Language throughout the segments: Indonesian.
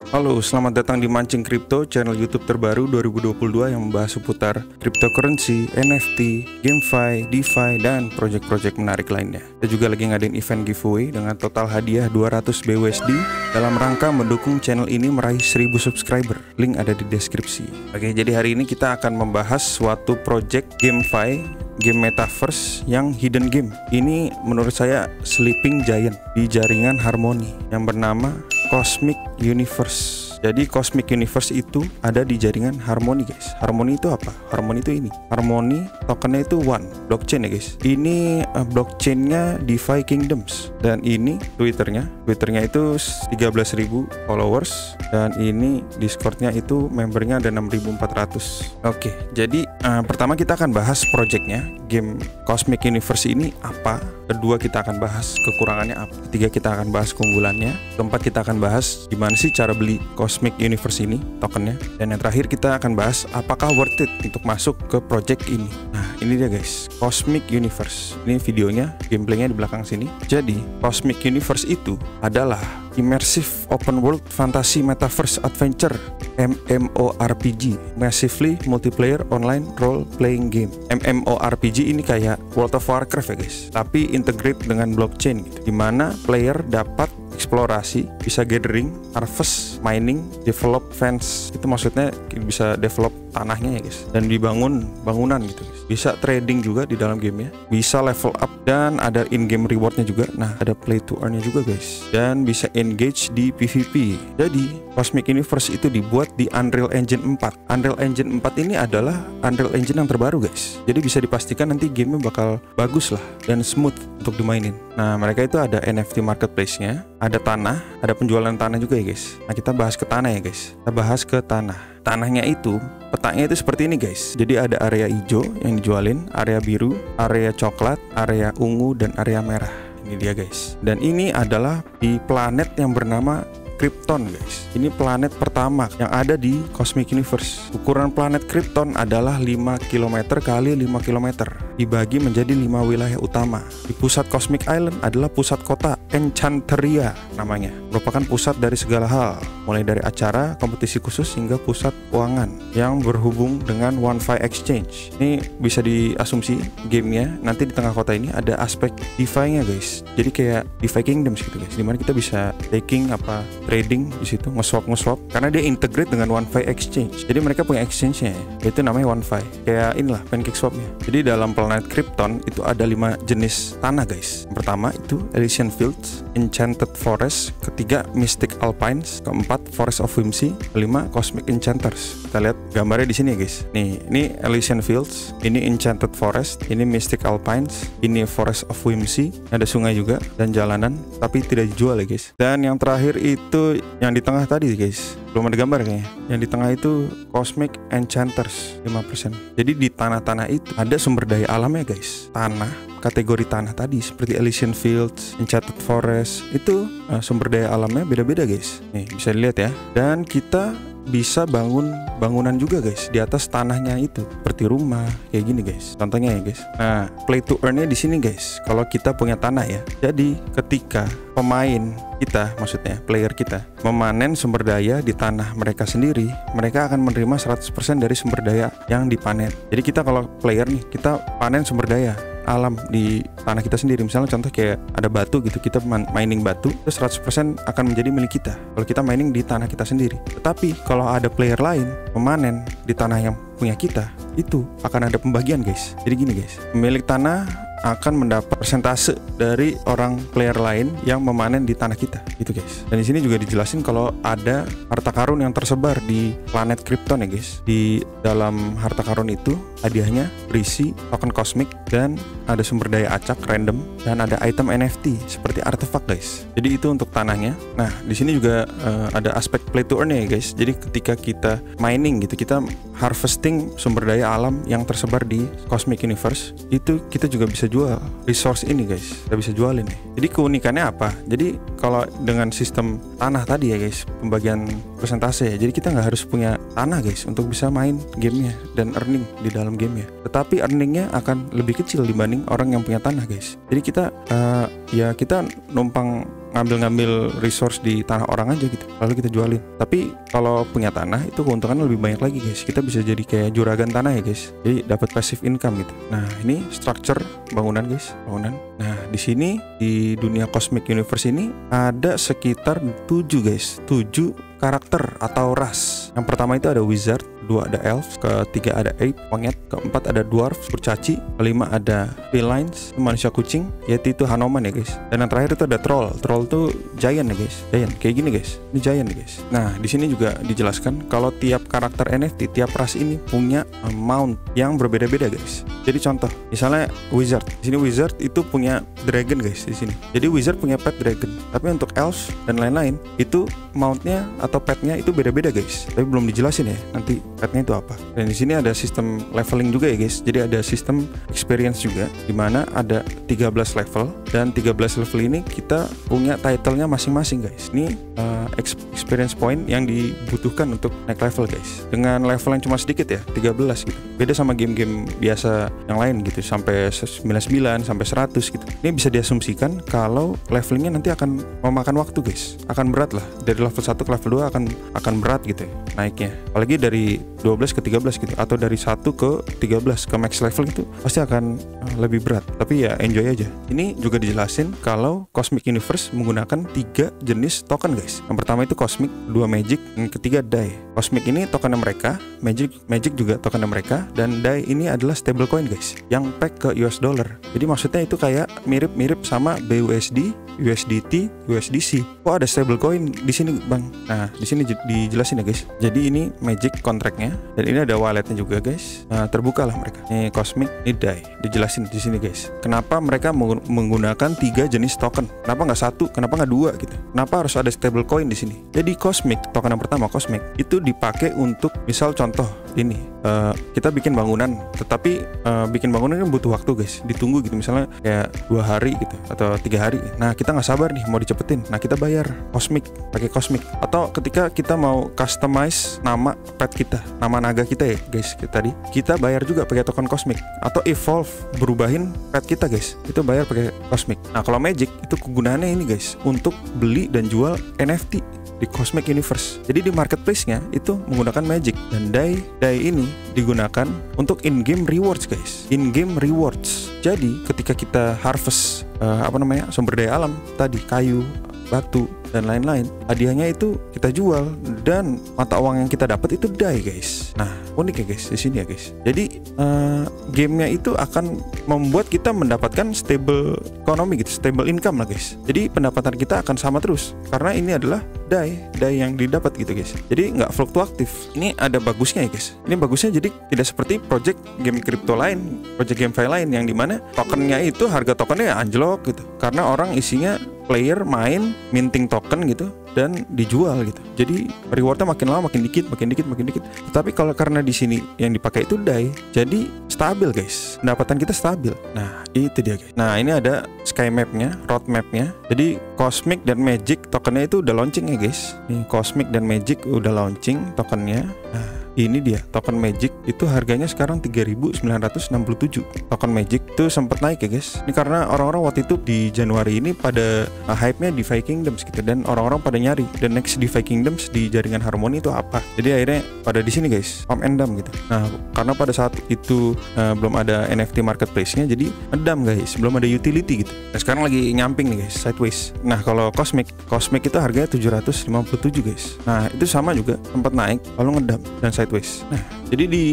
Halo, selamat datang di Mancing Crypto, channel YouTube terbaru 2022 yang membahas seputar cryptocurrency, NFT, GameFi, DeFi, dan project-project menarik lainnya. Kita juga lagi ngadain event giveaway dengan total hadiah 200 BUSD dalam rangka mendukung channel ini meraih 1000 subscriber. Link ada di deskripsi. Oke, jadi hari ini kita akan membahas suatu project GameFi, game metaverse yang hidden game. Ini menurut saya sleeping giant di jaringan Harmony yang bernama Cosmic Universe. Jadi Cosmic Universe itu ada di jaringan Harmony, guys. Harmony itu apa? Harmony itu ini. Harmony tokennya itu One blockchain ya, guys. Ini blockchainnya DeFi Kingdoms. Dan ini Twitternya itu 13.000 followers. Dan ini Discordnya itu membernya ada 6.400. Oke, jadi pertama kita akan bahas projectnya game Cosmic Universe ini apa. Kedua kita akan bahas kekurangannya apa. Ketiga kita akan bahas keunggulannya. Keempat kita akan bahas gimana sih cara beli Cosmic Universe ini tokennya. Dan yang terakhir kita akan bahas apakah worth it untuk masuk ke project ini. Nah ini dia guys, Cosmic Universe. Ini videonya, gameplaynya di belakang sini. Jadi Cosmic Universe itu adalah immersive open world fantasy metaverse adventure MMORPG, massively multiplayer online role playing game. MMORPG ini kayak World of Warcraft ya guys, tapi integrate dengan blockchain gitu, dimana player dapat eksplorasi, bisa gathering, harvest, mining, develop fence. Itu maksudnya bisa develop tanahnya ya guys, dan dibangun bangunan gitu guys. Bisa trading juga di dalam gamenya, bisa level up, dan ada in-game rewardnya juga. Nah ada play to earn-nya juga guys, dan bisa engage di PvP. Jadi Cosmic Universe itu dibuat di Unreal Engine 4. Unreal Engine 4 ini adalah Unreal Engine yang terbaru guys. Jadi bisa dipastikan nanti gamenya bakal bagus lah dan smooth untuk dimainin. Nah mereka itu ada NFT marketplace-nya, ada tanah, ada penjualan tanah juga ya guys. Nah kita bahas ke tanah ya guys. Kita bahas ke tanah. Tanahnya itu, petanya itu seperti ini guys. Jadi ada area hijau yang dijualin, area biru, area coklat, area ungu, dan area merah. Ini dia guys. Dan ini adalah di planet yang bernama Krypton guys. Ini planet pertama yang ada di Cosmic Universe. Ukuran planet Krypton adalah 5 km kali 5 km, dibagi menjadi 5 wilayah utama. Di pusat Cosmic Island adalah pusat kota Enchanteria namanya, merupakan pusat dari segala hal, mulai dari acara, kompetisi khusus, hingga pusat keuangan yang berhubung dengan OneFi Exchange. Ini bisa diasumsi gamenya nanti di tengah kota ini ada aspek DeFi-nya guys. Jadi kayak DeFi Kingdoms gitu guys, dimana kita bisa taking trading di situ, nge-swap karena dia integrate dengan OneFi Exchange. Jadi mereka punya exchange-nya, yaitu namanya OneFi. Kayak inilah PancakeSwap-nya. Jadi dalam planet Krypton itu ada 5 jenis tanah guys. Yang pertama itu Elysian Fields, Enchanted Forest, ketiga Mystic Alpines, keempat Forest of Whimsy, kelima Cosmic Enchanters. Kita lihat gambarnya di sini ya guys. Nih, ini Elysian Fields, ini Enchanted Forest, ini Mystic Alpines, ini Forest of Whimsy. Ada sungai juga dan jalanan, tapi tidak dijual ya guys. Dan yang terakhir itu yang di tengah tadi guys, belum ada gambar kayaknya. Yang di tengah itu Cosmic Enchanters 5%. Jadi di tanah-tanah itu ada sumber daya alamnya guys. Tanah, kategori tanah tadi seperti Elysian Fields, Enchanted Forest, itu sumber daya alamnya beda-beda guys. Nih bisa dilihat ya. Dan kita bisa bangun bangunan juga guys di atas tanahnya itu, seperti rumah kayak gini guys. Contohnya ya guys. Nah, play to earn-nya di sini guys. Kalau kita punya tanah ya. Jadi ketika pemain kita, maksudnya player kita, memanen sumber daya di tanah mereka sendiri, mereka akan menerima 100% dari sumber daya yang dipanen. Jadi kita kalau player nih, kita panen sumber daya alam di tanah kita sendiri. Misalnya contoh kayak ada batu gitu, kita mining batu, itu 100% akan menjadi milik kita kalau kita mining di tanah kita sendiri. Tetapi kalau ada player lain memanen di tanah yang punya kita, itu akan ada pembagian guys. Jadi gini guys, pemilik tanah akan mendapat persentase dari orang player lain yang memanen di tanah kita, gitu guys. Dan di sini juga dijelasin kalau ada harta karun yang tersebar di planet Krypton ya guys. Di dalam harta karun itu hadiahnya berisi token kosmik, dan ada sumber daya acak random, dan ada item NFT seperti artefak guys. Jadi itu untuk tanahnya. Nah di sini juga ada aspek play to earn ya guys. Jadi ketika kita mining gitu, kita harvesting sumber daya alam yang tersebar di Cosmic Universe, itu kita juga bisa jual resource ini guys. Kita bisa jualin nih. Jadi keunikannya apa? Jadi kalau dengan sistem tanah tadi ya guys, pembagian persentase ya, jadi kita nggak harus punya tanah guys untuk bisa main gamenya dan earning di dalam gamenya. Tetapi earningnya akan lebih kecil dibanding orang yang punya tanah guys. Jadi kita ya kita numpang ngambil resource di tanah orang aja gitu, lalu kita jualin. Tapi kalau punya tanah itu keuntungannya lebih banyak lagi guys. Kita bisa jadi kayak juragan tanah ya guys. Jadi dapat passive income gitu. Nah, ini structure bangunan guys, bangunan. Nah, di sini di dunia Cosmic Universe ini ada sekitar 7 guys, 7 karakter atau ras. Yang pertama itu ada wizard, kedua ada elf, ketiga ada ape, monyet, keempat ada dwarf, kurcaci, kelima ada felines, manusia kucing, yaitu itu Hanuman ya guys. Dan yang terakhir itu ada troll. Troll itu giant ya guys, giant kayak gini guys. Ini giant ya guys. Nah, di sini juga dijelaskan kalau tiap karakter NFT, tiap ras ini punya mount yang berbeda-beda guys. Jadi contoh, misalnya wizard. Di sini wizard itu punya dragon guys di sini. Jadi wizard punya pet dragon. Tapi untuk elf dan lain-lain itu mountnya atau petnya itu beda-beda guys. Tapi belum dijelasin ya nanti petnya itu apa. Dan di sini ada sistem leveling juga ya guys. Jadi ada sistem experience juga, dimana ada 13 level, dan 13 level ini kita punya title-nya masing-masing guys. Ini experience point yang dibutuhkan untuk naik level guys. Dengan level yang cuma sedikit ya, 13 gitu. Beda sama game-game biasa yang lain gitu, sampai 99 sampai 100 gitu. Ini bisa diasumsikan kalau levelingnya nanti akan memakan waktu guys. Akan berat lah. Dari level 1 ke level 2 akan berat gitu ya, naiknya. Apalagi dari 12 ke 13 gitu, atau dari 1 ke 13 ke max level itu pasti akan lebih berat. Tapi ya enjoy aja. Ini juga dijelasin kalau Cosmic Universe menggunakan 3 jenis token guys. Yang pertama itu Cosmic, kedua Magic, dan ketiga DAI. Cosmic ini tokennya mereka, Magic juga tokennya mereka, dan DAI ini adalah stablecoin guys yang peg ke US dollar. Jadi maksudnya itu kayak mirip-mirip sama BUSD, USDT, USDC. Kok ada stablecoin di sini bang? Nah, di sini dijelasin ya guys. Jadi ini Magic kontraknya, dan ini ada walletnya juga guys. Nah, terbuka lah mereka. Ini Cosmic, ini DAI. Dijelasin di sini guys. Kenapa mereka menggunakan 3 jenis token? Kenapa nggak 1? Kenapa nggak 2 gitu? Kenapa harus ada stablecoin di sini? Jadi Cosmic, token yang pertama Cosmic itu dipakai untuk misal contoh ini. Kita bikin bangunan, tetapi bikin bangunan kan butuh waktu guys, ditunggu gitu, misalnya kayak 2 hari gitu atau 3 hari. Nah, kita nggak sabar nih mau dicepetin, nah kita bayar Cosmic, pakai Cosmic. Atau ketika kita mau customize nama pet kita, nama naga kita ya guys, kita bayar juga pakai token Cosmic. Atau evolve, berubahin pet kita guys, itu bayar pakai Cosmic. Nah, kalau Magic itu kegunaannya ini guys, untuk beli dan jual NFT di Cosmic Universe. Jadi di marketplace-nya itu menggunakan Magic, dan DAI ini digunakan untuk in-game rewards guys. In-game rewards. Jadi ketika kita harvest sumber daya alam tadi, kayu, batu, dan lain-lain, hadiahnya itu kita jual, dan mata uang yang kita dapat itu DAI guys. Nah, unik ya guys di sini ya guys. Jadi gamenya itu akan membuat kita mendapatkan stable ekonomi gitu, stable income lah guys. Jadi pendapatan kita akan sama terus karena ini adalah DAI yang didapat gitu guys. Jadi nggak fluktuatif. Ini ada bagusnya ya guys. Ini bagusnya jadi tidak seperti project game crypto lain, project GameFi lain yang dimana tokennya itu harga tokennya anjlok gitu karena orang isinya player main minting token gitu dan dijual gitu. Jadi rewardnya makin lama makin dikit. Tetapi kalau karena di sini yang dipakai itu DAI, jadi stabil guys. Pendapatan kita stabil. Nah, itu dia guys. Nah, ini ada sky map-nya, road map-nya. Jadi Cosmic dan Magic tokennya itu udah launching ya guys. Ini Cosmic dan Magic udah launching tokennya. Nah, ini dia token Magic itu harganya sekarang 3.967. Token Magic itu sempat naik ya guys. Ini karena orang-orang waktu itu di Januari ini pada hype-nya DeFi Kingdoms gitu, dan orang-orang pada nyari dan next DeFi Kingdoms di jaringan Harmony itu apa. Jadi akhirnya pada di sini guys, pump and dump gitu. Nah, karena pada saat itu belum ada NFT marketplace-nya, jadi ngedam guys, belum ada utility gitu. Nah, sekarang lagi nyamping nih guys, sideways. Nah, kalau Cosmic itu harganya 757 guys. Nah, itu sama juga sempat naik lalu ngedam dan sideways. Nah, jadi di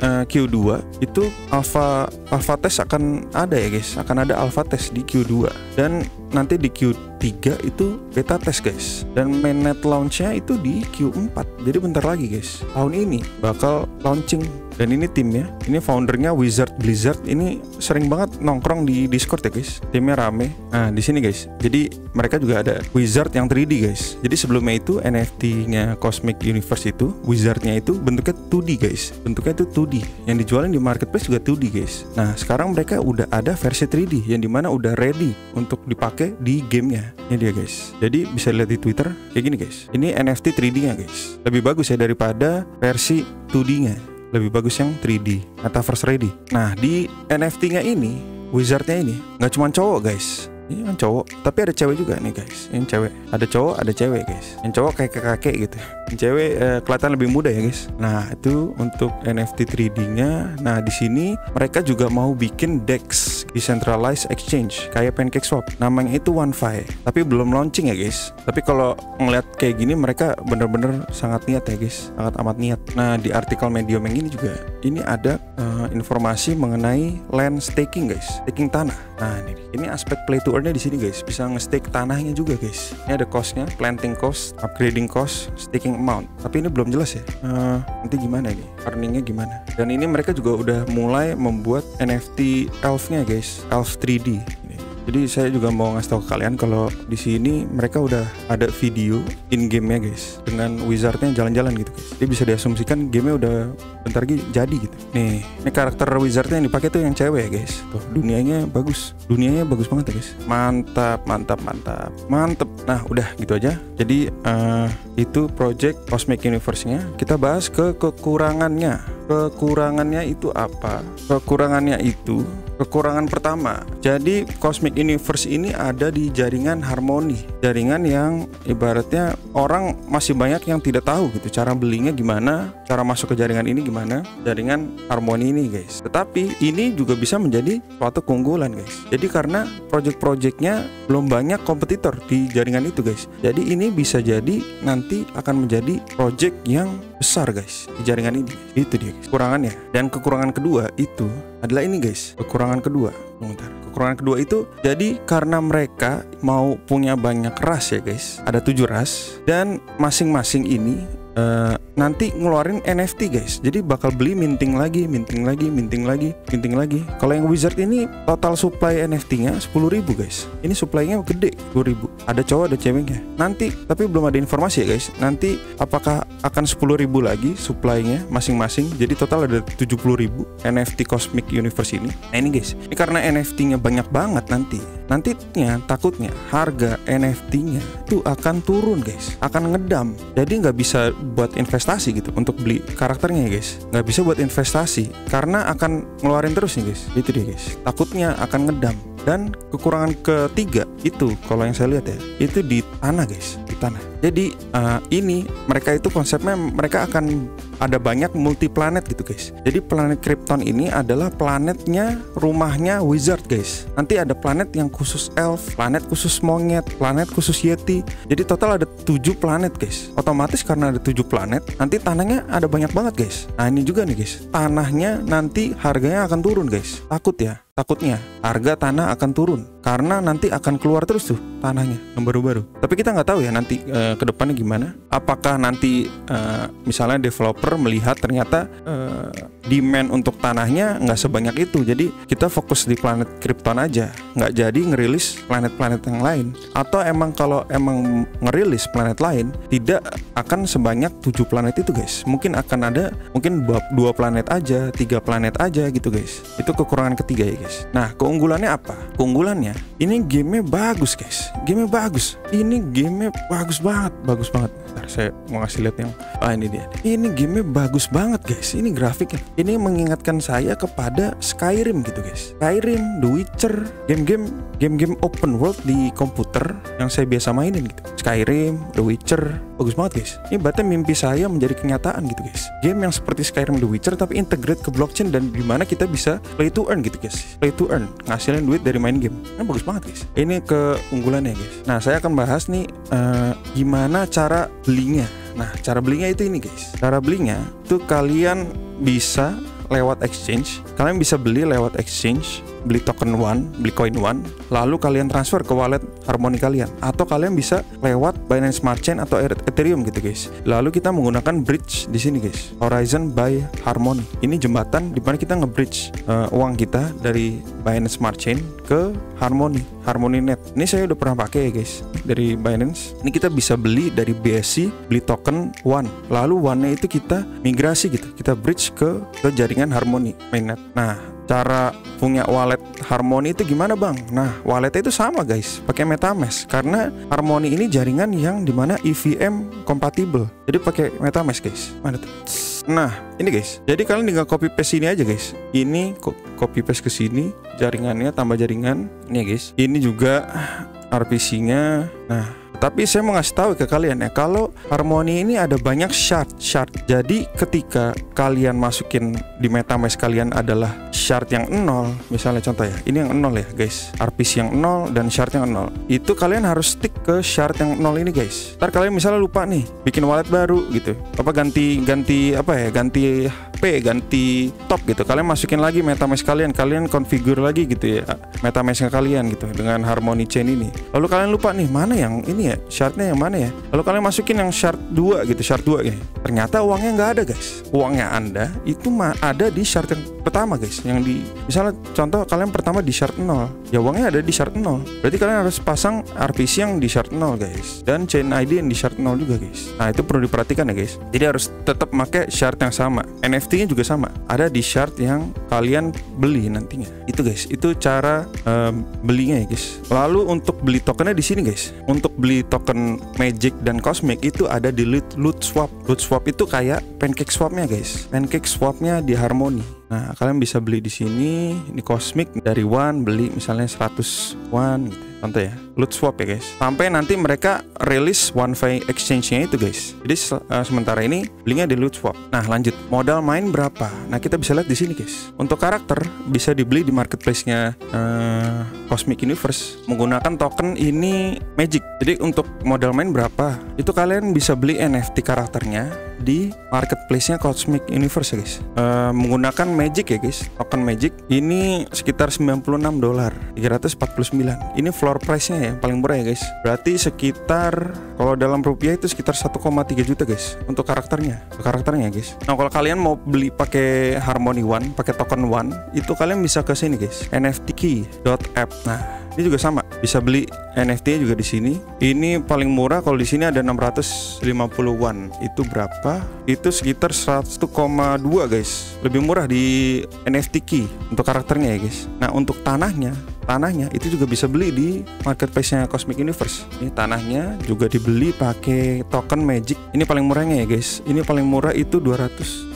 Q2 itu alpha test akan ada ya guys, akan ada alpha test di Q2, dan nanti di Q3 itu beta test guys, dan mainnet launch-nya itu di Q4. Jadi bentar lagi guys, tahun ini bakal launching. Dan ini timnya, ini foundernya Wizard Blizzard, ini sering banget nongkrong di Discord ya guys. Timnya rame. Nah, di sini guys. Jadi mereka juga ada Wizard yang 3D guys. Jadi sebelumnya itu NFT-nya Cosmic Universe itu, Wizard-nya itu bentuknya 2D guys. Bentuknya itu 2D. Yang dijualin di marketplace juga 2D guys. Nah, sekarang mereka udah ada versi 3D yang dimana udah ready untuk dipakai di gamenya. Ini dia guys. Jadi bisa lihat di Twitter kayak gini guys. Ini NFT 3D-nya guys. Lebih bagus ya daripada versi 2D-nya. Lebih bagus yang 3D, metaverse ready. Nah, di NFT-nya ini, Wizard-nya ini nggak cuma cowok guys, Ini kan cowok, tapi ada cewek juga nih guys. Ini cewek, ada cowok, ada cewek guys. Yang cowok kayak kakek gitu. Yang cewek kelihatan lebih muda ya guys. Nah itu untuk NFT 3D-nya. Nah di sini mereka juga mau bikin DEX, Decentralized Exchange, kayak PancakeSwap. Namanya itu OneFi, tapi belum launching ya guys. Tapi kalau ngeliat kayak gini mereka bener-bener sangat niat ya guys, sangat amat niat. Nah di artikel Medium yang ini juga, ini ada informasi mengenai land staking guys, staking tanah. Nah ini aspek play to earn-nya di sini guys, bisa nge-stake tanahnya juga guys. Ini ada cost-nya, planting cost, upgrading cost, staking amount. Tapi ini belum jelas ya. Nanti gimana nih, earningnya gimana? Dan ini mereka juga udah mulai membuat NFT elf-nya guys, elf 3D. Jadi saya juga mau ngasih tahu ke kalian kalau di sini mereka udah ada video in game-nya guys, dengan wizardnya jalan-jalan gitu guys. Jadi bisa diasumsikan game-nya udah bentar lagi jadi gitu. Nih, ini karakter wizardnya yang dipakai tuh yang cewek ya guys. Tuh, dunianya bagus banget ya guys. Mantap. Nah, udah gitu aja. Jadi itu project Cosmic Universe-nya. Kita bahas ke kekurangannya. Kekurangannya itu apa? Kekurangan pertama, jadi Cosmic Universe ini ada di jaringan Harmony, jaringan yang ibaratnya orang masih banyak yang tidak tahu gitu cara belinya gimana, cara masuk ke jaringan ini gimana, jaringan Harmony ini guys. Tetapi ini juga bisa menjadi suatu keunggulan guys. Jadi karena project-projectnya belum banyak kompetitor di jaringan itu guys. Jadi ini bisa jadi nanti akan menjadi project yang besar guys di jaringan ini. Itu dia guys, kekurangannya. Dan kekurangan kedua itu adalah ini guys. Kekurangan kedua itu jadi karena mereka mau punya banyak ras ya guys. Ada 7 ras dan masing-masing ini nanti ngeluarin NFT guys. Jadi bakal beli minting lagi. Kalau yang Wizard ini total supply NFT-nya 10.000 guys. Ini supply-nya gede, 10.000. Ada cowok ada ceweknya. Nanti tapi belum ada informasi ya guys. Nanti apakah akan 10.000 lagi supply-nya masing-masing. Jadi total ada 70.000 NFT Cosmic Universe ini. Nah ini guys, ini karena NFT-nya banyak banget nantinya takutnya harga NFT-nya itu akan turun guys, akan ngedam. Jadi nggak bisa buat investasi gitu untuk beli karakternya ya guys, nggak bisa buat investasi karena akan ngeluarin terus nih guys. Itu dia guys, takutnya akan ngedam. Dan kekurangan ketiga itu kalau yang saya lihat ya, itu di tanah guys, di tanah. Jadi ini mereka itu konsepnya mereka akan ada banyak multi planet gitu guys. Jadi planet Krypton ini adalah planetnya, rumahnya Wizard guys. Nanti ada planet yang khusus elf, planet khusus monyet, planet khusus yeti. Jadi total ada 7 planet guys. Otomatis karena ada 7 planet, nanti tanahnya ada banyak banget guys. Nah ini juga nih guys, tanahnya nanti harganya akan turun guys. Takutnya harga tanah akan turun karena nanti akan keluar terus tuh tanahnya yang baru-baru. Tapi kita nggak tahu ya nanti ke depannya gimana. Apakah nanti misalnya developer melihat ternyata demand untuk tanahnya nggak sebanyak itu, jadi kita fokus di planet Krypton aja, nggak jadi ngerilis planet-planet yang lain. Atau emang kalau emang ngerilis planet lain tidak akan sebanyak 7 planet itu guys. Mungkin akan ada 2 planet aja, 3 planet aja gitu guys. Itu kekurangan ketiga ya guys. Nah keunggulannya apa? Keunggulannya ini gamenya bagus guys. Ini gamenya bagus banget. Bentar, saya mau ngasih lihat yang ini dia. Ini gamenya bagus banget guys. Ini grafiknya, ini mengingatkan saya kepada Skyrim gitu guys. Skyrim, The Witcher, game-game open world di komputer yang saya biasa mainin gitu. Skyrim, The Witcher, bagus banget guys. Ini berarti mimpi saya menjadi kenyataan gitu guys. Game yang seperti Skyrim, The Witcher tapi integrate ke blockchain dan dimana kita bisa play to earn gitu guys. Play to earn, ngasilin duit dari main game. Ini bagus banget guys. Ini keunggulannya guys. Nah saya akan bahas nih gimana cara belinya. Nah cara belinya itu ini guys. Cara belinya tuh kalian bisa lewat exchange. Kalian bisa beli lewat exchange, beli token one, beli koin one, lalu kalian transfer ke wallet Harmony kalian. Atau kalian bisa lewat Binance Smart Chain atau Ethereum gitu guys. Lalu kita menggunakan bridge di sini guys, Horizon by Harmony. Ini jembatan di mana kita nge-bridge uang kita dari Binance Smart Chain ke Harmony Net. Ini saya udah pernah pakai ya guys, dari Binance. Ini kita bisa beli dari BSC, beli token one. Lalu one-nya itu kita migrasi gitu, kita bridge ke jaringan Harmony mainnet. Nah cara punya wallet Harmony itu gimana bang? Nah, walletnya itu sama guys, pakai MetaMask, karena Harmony ini jaringan yang dimana EVM kompatibel, jadi pakai MetaMask guys. Mana tuh? Nah, ini guys, jadi kalian tinggal copy paste ini aja guys. Ini copy paste ke sini, jaringannya tambah jaringan. Ini guys, ini juga RPC-nya. Nah, tapi saya mau ngasih tahu ke kalian ya, kalau Harmony ini ada banyak shard. Jadi ketika kalian masukin di MetaMask kalian adalah shard yang 0, misalnya contoh ya, ini yang 0 ya guys, RPC yang 0 dan shard yang 0, itu kalian harus stick ke shard yang 0 ini guys. Ntar kalian misalnya lupa nih bikin wallet baru gitu, apa ganti apa ya, ganti ganti top gitu, kalian masukin lagi MetaMask kalian configure lagi gitu ya MetaMask kalian gitu dengan Harmony Chain ini. Lalu kalian lupa nih mana yang ini ya, shardnya yang mana ya, lalu kalian masukin yang shard 2 gitu, shard 2 gini, ternyata uangnya nggak ada guys. Uangnya Anda itu ada di shard yang pertama guys, yang di misalnya contoh kalian pertama di shard 0, ya uangnya ada di shard 0, berarti kalian harus pasang RPC yang di shard 0 guys, dan chain ID yang di shard 0 juga guys. Nah, itu perlu diperhatikan ya guys, jadi harus tetap pakai shard yang sama. NFT-nya juga sama, ada di shard yang kalian beli nantinya. Itu guys, itu cara belinya ya guys. Lalu untuk beli tokennya di sini guys, untuk beli token Magic dan Cosmic itu ada di Loot Swap. Loot Swap itu kayak Pancake Swap-nya guys, Pancake Swap-nya di Harmony. Nah, kalian bisa beli di sini, di Cosmic dari One beli misalnya 100 One gitu. Contoh ya, Loot Swap ya guys. Sampai nanti mereka rilis OneFi exchange-nya itu guys. Jadi sementara ini belinya di Loot Swap. Nah, lanjut. Modal main berapa? Nah, kita bisa lihat di sini guys. Untuk karakter bisa dibeli di marketplace-nya Cosmic Universe menggunakan token ini Magic. Jadi untuk modal main berapa? Itu kalian bisa beli NFT karakternya di marketplace-nya Cosmic Universe ya guys. Menggunakan Magic ya guys. Token Magic ini sekitar $96, 349. Ini floor price-nya ya, paling murah ya guys. Berarti sekitar kalau dalam rupiah itu sekitar 1,3 juta guys untuk karakternya ya guys. Nah, kalau kalian mau beli pakai Harmony One, pakai token One, itu kalian bisa ke sini guys, nftkey.app. Nah, ini juga sama, bisa beli NFT juga di sini. Ini paling murah kalau di sini ada 650 One. Itu berapa? Itu sekitar 1,2 guys. Lebih murah di NFT Key untuk karakternya ya guys. Nah, untuk tanahnya itu juga bisa beli di marketplace-nya Cosmic Universe. Ini tanahnya juga dibeli pakai token Magic. Ini paling murahnya ya guys. Ini paling murah itu $295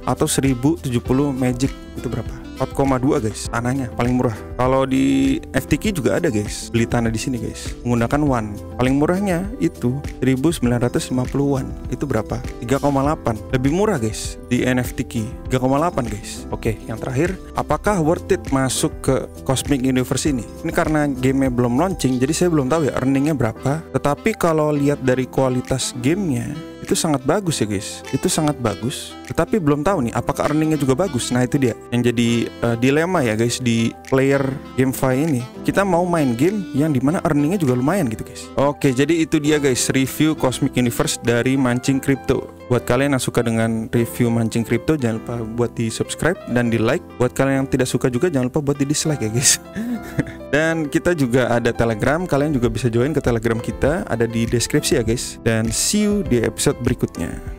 atau 1070 Magic. Itu berapa? 4,2 guys, tanahnya paling murah. Kalau di FTK juga ada guys, beli tanah di sini guys, menggunakan One. Paling murahnya itu 1950 One. Itu berapa? 3,8. Lebih murah guys di NFTK, 3,8 guys. Oke, yang terakhir, apakah worth it masuk ke Cosmic Universe ini? Ini karena gamenya belum launching, jadi saya belum tahu ya earningnya berapa. Tetapi kalau lihat dari kualitas gamenya, itu sangat bagus ya guys, itu sangat bagus. Tetapi belum tahu nih apakah earningnya juga bagus. Nah, itu dia yang jadi dilema ya guys di player GameFi ini. Kita mau main game yang dimana earningnya juga lumayan gitu guys. Oke, jadi itu dia guys review Cosmic Universe dari Mancing Crypto. Buat kalian yang suka dengan review Mancing Crypto, jangan lupa buat di subscribe dan di like. Buat kalian yang tidak suka juga jangan lupa buat di dislike ya guys. Dan kita juga ada Telegram, kalian juga bisa join ke Telegram kita, ada di deskripsi ya guys. Dan see you di episode berikutnya.